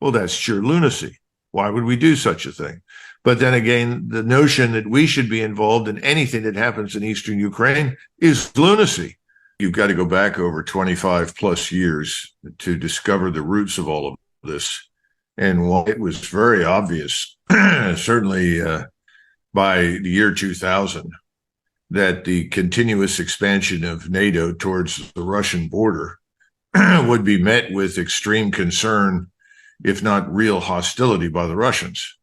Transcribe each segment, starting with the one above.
Well, that's sheer lunacy. Why would we do such a thing? But then again, the notion that we should be involved in anything that happens in eastern Ukraine is lunacy. You've got to go back over 25 plus years to discover the roots of all of this. And while it was very obvious, certainly by the year 2000, that the continuous expansion of NATO towards the Russian border would be met with extreme concern, if not real hostility by the Russians.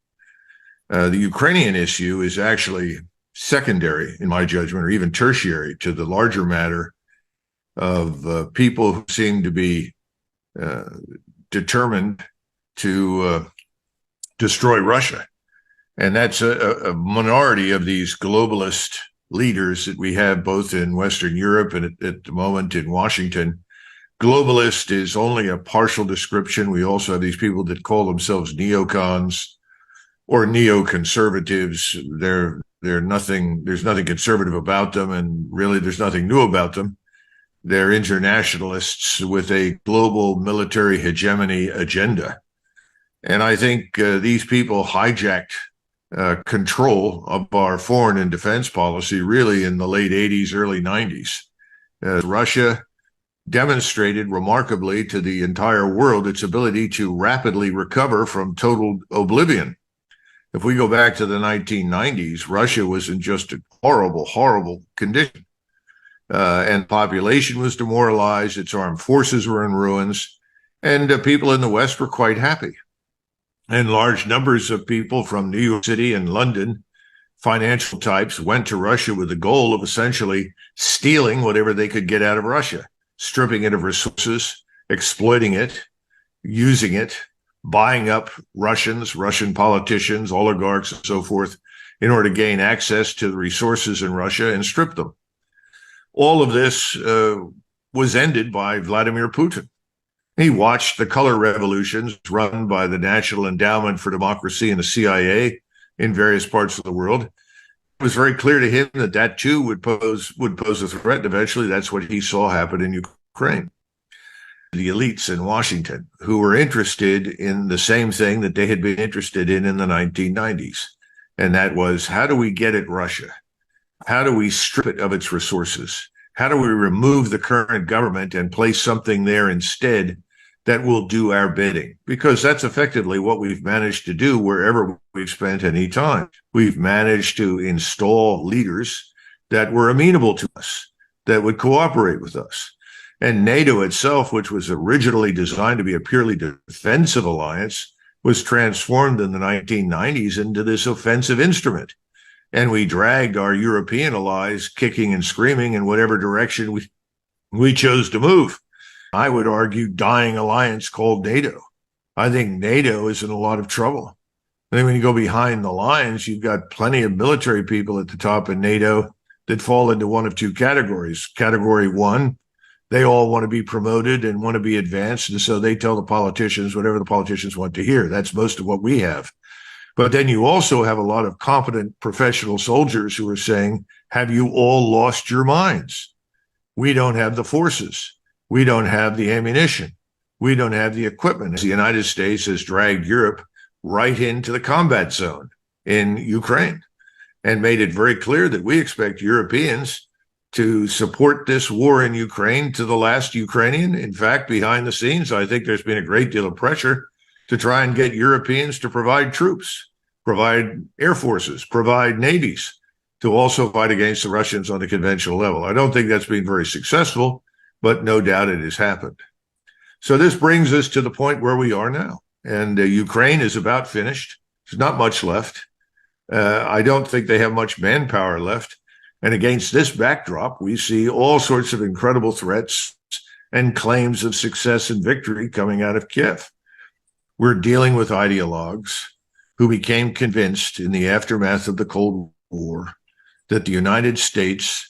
The Ukrainian issue is actually secondary, in my judgment, or even tertiary to the larger matter of people who seem to be determined to destroy Russia. And that's a minority of these globalist leaders that we have both in Western Europe and at the moment in Washington. Globalist is only a partial description. We also have these people that call themselves neocons or neoconservatives. They're nothing, there's nothing conservative about them, and really there's nothing new about them. They're internationalists with a global military hegemony agenda. And I think these people hijacked control of our foreign and defense policy really in the late 80s, early 90s. Russia demonstrated remarkably to the entire world its ability to rapidly recover from total oblivion. If we go back to the 1990s, Russia was in just a horrible, horrible condition. And population was demoralized, its armed forces were in ruins, and people in the West were quite happy. And large numbers of people from New York City and London, financial types, went to Russia with the goal of essentially stealing whatever they could get out of Russia, stripping it of resources, exploiting it, using it, buying up Russians, Russian politicians, oligarchs, and so forth, in order to gain access to the resources in Russia and strip them. All of this was ended by Vladimir Putin. He watched the color revolutions run by the National Endowment for Democracy and the CIA in various parts of the world. It was very clear to him that that too would pose a threat. And eventually, that's what he saw happen in Ukraine. The elites in Washington who were interested in the same thing that they had been interested in the 1990s. And that was, how do we get at Russia? How do we strip it of its resources? How do we remove the current government and place something there instead that will do our bidding? Because that's effectively what we've managed to do wherever we've spent any time. We've managed to install leaders that were amenable to us, that would cooperate with us. And NATO itself, which was originally designed to be a purely defensive alliance, was transformed in the 1990s into this offensive instrument. And we dragged our European allies kicking and screaming in whatever direction we chose to move. I would argue dying alliance called NATO. I think NATO is in a lot of trouble. I think when you go behind the lines, you've got plenty of military people at the top of NATO that fall into one of two categories. Category one, they all want to be promoted and want to be advanced, and so they tell the politicians whatever the politicians want to hear. That's most of what we have. But then you also have a lot of competent professional soldiers who are saying, have you all lost your minds? We don't have the forces. We don't have the ammunition. We don't have the equipment. The United States has dragged Europe right into the combat zone in Ukraine and made it very clear that we expect Europeans to support this war in Ukraine to the last Ukrainian. In fact, behind the scenes, I think there's been a great deal of pressure to try and get Europeans to provide troops, provide air forces, provide navies to also fight against the Russians on the conventional level. I don't think that's been very successful, but no doubt it has happened. So this brings us to the point where we are now. And Ukraine is about finished. There's not much left. I don't think they have much manpower left. And against this backdrop, we see all sorts of incredible threats and claims of success and victory coming out of Kiev. We're dealing with ideologues who became convinced in the aftermath of the Cold War that the United States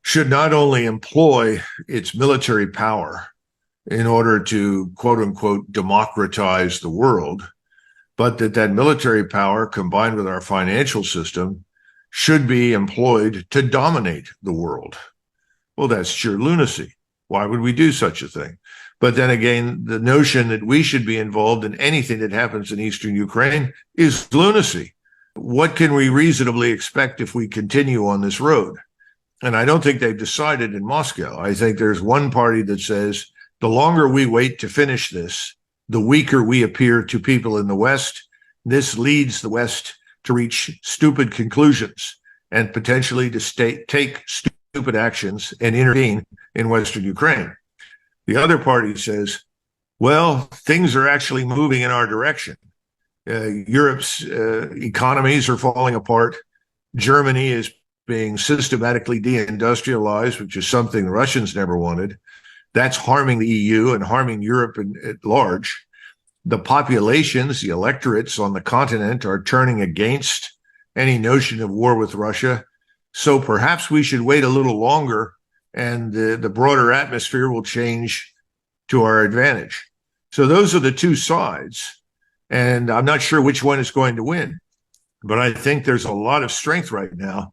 should not only employ its military power in order to, quote unquote, democratize the world, but that military power combined with our financial system should be employed to dominate the world. Well, that's sheer lunacy. Why would we do such a thing? But then again, the notion that we should be involved in anything that happens in eastern Ukraine is lunacy. What can we reasonably expect if we continue on this road? And I don't think they've decided in Moscow. I think there's one party that says the longer we wait to finish this, the weaker we appear to people in the West. This leads the West to reach stupid conclusions and potentially to take stupid actions and intervene in Western Ukraine. The other party says, well, things are actually moving in our direction. Europe's economies are falling apart. Germany is being systematically deindustrialized, which is something the Russians never wanted. That's harming the EU and harming Europe at large. The populations, the electorates on the continent are turning against any notion of war with Russia. So perhaps we should wait a little longer and the broader atmosphere will change to our advantage. So those are the two sides. And I'm not sure which one is going to win. But I think there's a lot of strength right now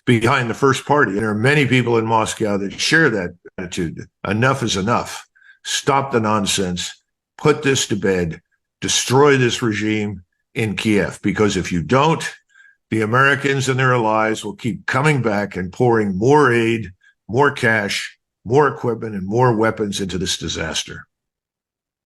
behind the first party. And there are many people in Moscow that share that attitude. Enough is enough. Stop the nonsense. Put this to bed. Destroy this regime in Kiev. Because if you don't, the Americans and their allies will keep coming back and pouring more aid, more cash, more equipment, and more weapons into this disaster.